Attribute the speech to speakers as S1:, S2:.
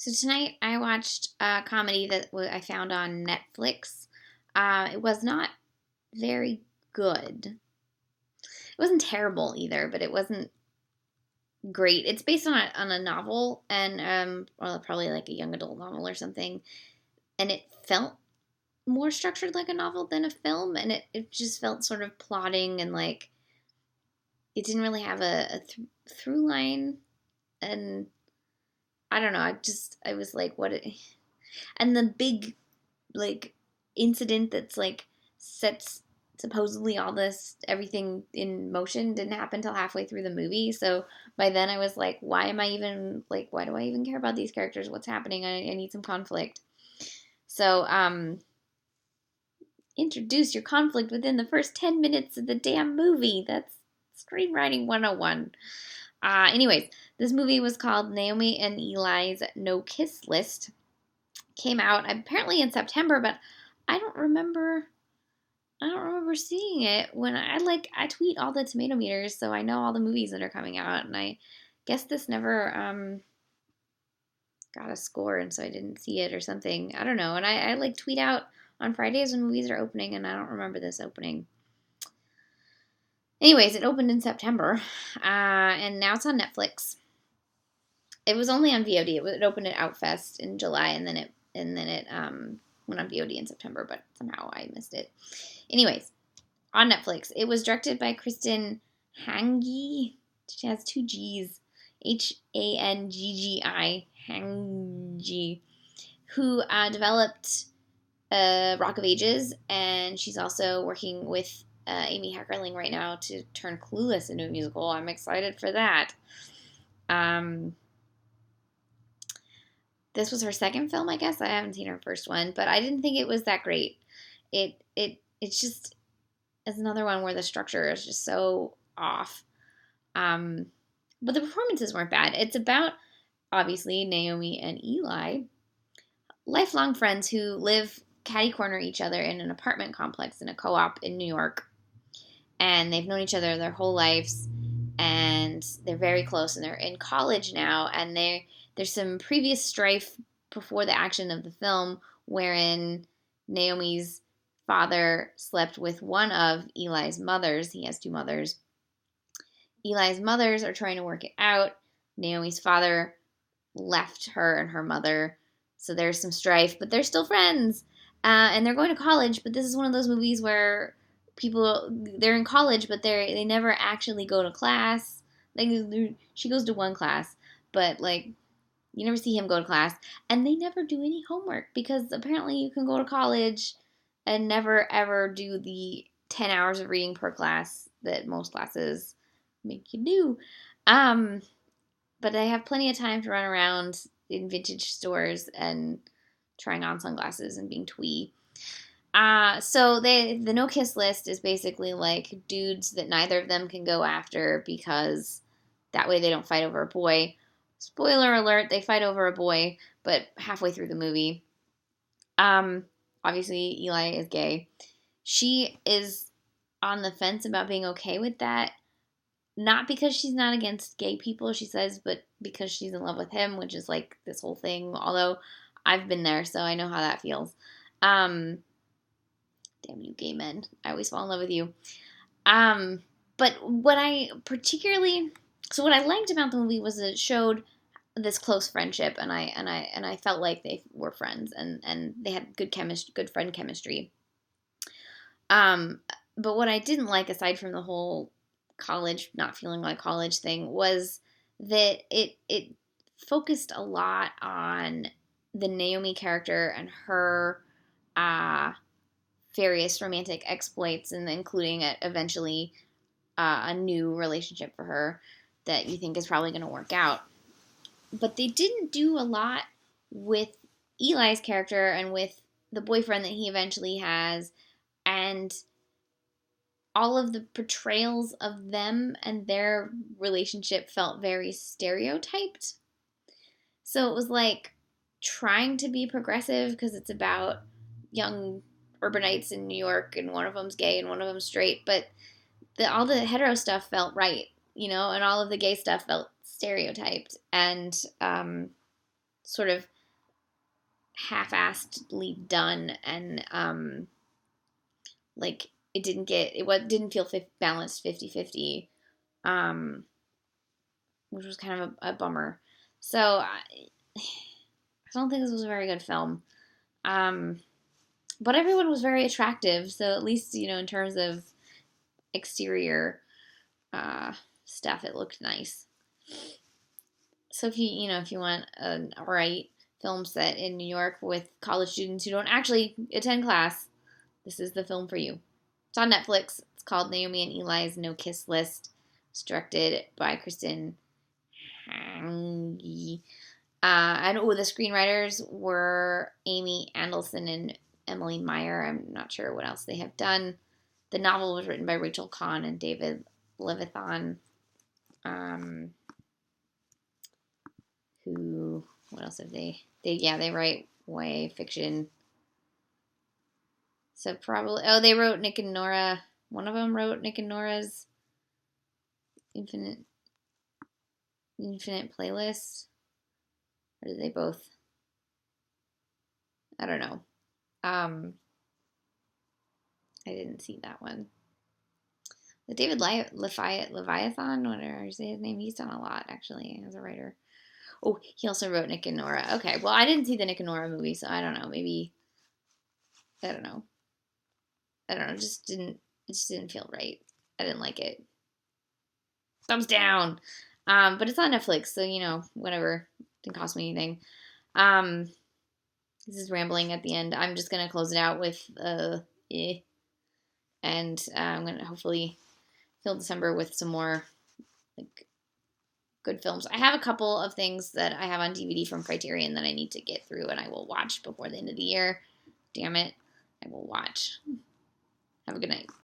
S1: So tonight I watched a comedy that I found on Netflix. It was not very good. It wasn't terrible either, but it wasn't great. It's based on a novel and well, probably like a young adult novel or something. And it felt more structured like a novel than a film, and it just felt sort of plotting and like it didn't really have through line. And I don't know. I was like, what? And the big like incident that's like sets supposedly all this everything in motion didn't happen till halfway through the movie. So by then I was like, why do I even care about these characters? What's happening? I need some conflict. So introduce your conflict within the first 10 minutes of the damn movie. That's screenwriting 101. Anyways, this movie was called Naomi and Eli's No Kiss List. Came out apparently in September, but I don't remember seeing it when I tweet all the tomato meters, so I know all the movies that are coming out, and I guess this never got a score, and so I didn't see it or something. I don't know. And I like tweet out on Fridays when movies are opening, and I don't remember this opening. Anyways, it opened in September, and now it's on Netflix. It was only on VOD. It opened at Outfest in July, and then it went on VOD in September, but somehow I missed it. Anyways, on Netflix, it was directed by Kristin Hanggi. She has two G's, Hanggi, Hanggi, who developed Rock of Ages, and she's also working with Amy Heckerling right now to turn Clueless into a musical. I'm excited for that. This was her second film, I guess. I haven't seen her first one, but I didn't think it was that great. It's just it's another one where the structure is just so off. But the performances weren't bad. It's about obviously Naomi and Ely, lifelong friends who live catty corner each other in an apartment complex in a co-op in New York, and they've known each other their whole lives, and they're very close, and they're in college now, and there's some previous strife before the action of the film wherein Naomi's father slept with one of Eli's mothers. He has two mothers. Eli's mothers are trying to work it out. Naomi's father left her and her mother, so there's some strife, but they're still friends. And they're going to college, but this is one of those movies where they're in college, but they never actually go to class. She goes to one class, but like you never see him go to class, and they never do any homework because apparently you can go to college and never ever do the 10 hours of reading per class that most classes make you do. But they have plenty of time to run around in vintage stores and trying on sunglasses and being twee. So the no kiss list is basically like dudes that neither of them can go after because that way they don't fight over a boy. Spoiler alert, they fight over a boy, but halfway through the movie. Obviously Eli is gay. She is on the fence about being okay with that. Not because she's not against gay people, she says, but because she's in love with him, which is like this whole thing. Although I've been there, so I know how that feels. Damn you gay men. I always fall in love with you. But what I liked about the movie was it showed this close friendship, and I felt like they were friends, and they had good friend chemistry. But what I didn't like, aside from the whole college not feeling like college thing, was that it focused a lot on the Naomi character and her various romantic exploits, and including eventually a new relationship for her that you think is probably going to work out. But they didn't do a lot with Eli's character and with the boyfriend that he eventually has, and all of the portrayals of them and their relationship felt very stereotyped. So it was like trying to be progressive because it's about young urbanites in New York, and one of them's gay and one of them's straight, but all the hetero stuff felt right, and all of the gay stuff felt stereotyped. And sort of half-assedly done, and like it didn't feel balanced 50-50, which was kind of a bummer. So I don't think this was a very good film. But everyone was very attractive, so at least, in terms of exterior stuff, it looked nice. So if you want an alright film set in New York with college students who don't actually attend class, this is the film for you. It's on Netflix. It's called Naomi and Ely's No Kiss List. It's directed by Kristin Hanggi. And the screenwriters were Amy Andelson and Emily Meyer. I'm not sure what else they have done. The novel was written by Rachel Kahn and David Levithan. What else have they? They write YA fiction. So probably, they wrote Nick and Nora. One of them wrote Nick and Nora's Infinite Playlist. Or did they both? I don't know. I didn't see that one. The David Leviathan, whatever you say his name, he's done a lot, actually, as a writer. Oh, he also wrote Nick and Nora. Okay, well, I didn't see the Nick and Nora movie, so I don't know. Maybe, I don't know. It just didn't feel right. I didn't like it. Thumbs down. But it's on Netflix, so, whatever. Didn't cost me anything. This is rambling at the end. I'm just going to close it out with, and I'm going to hopefully fill December with some more, good films. I have a couple of things that I have on DVD from Criterion that I need to get through, and I will watch before the end of the year. Damn it. I will watch. Have a good night.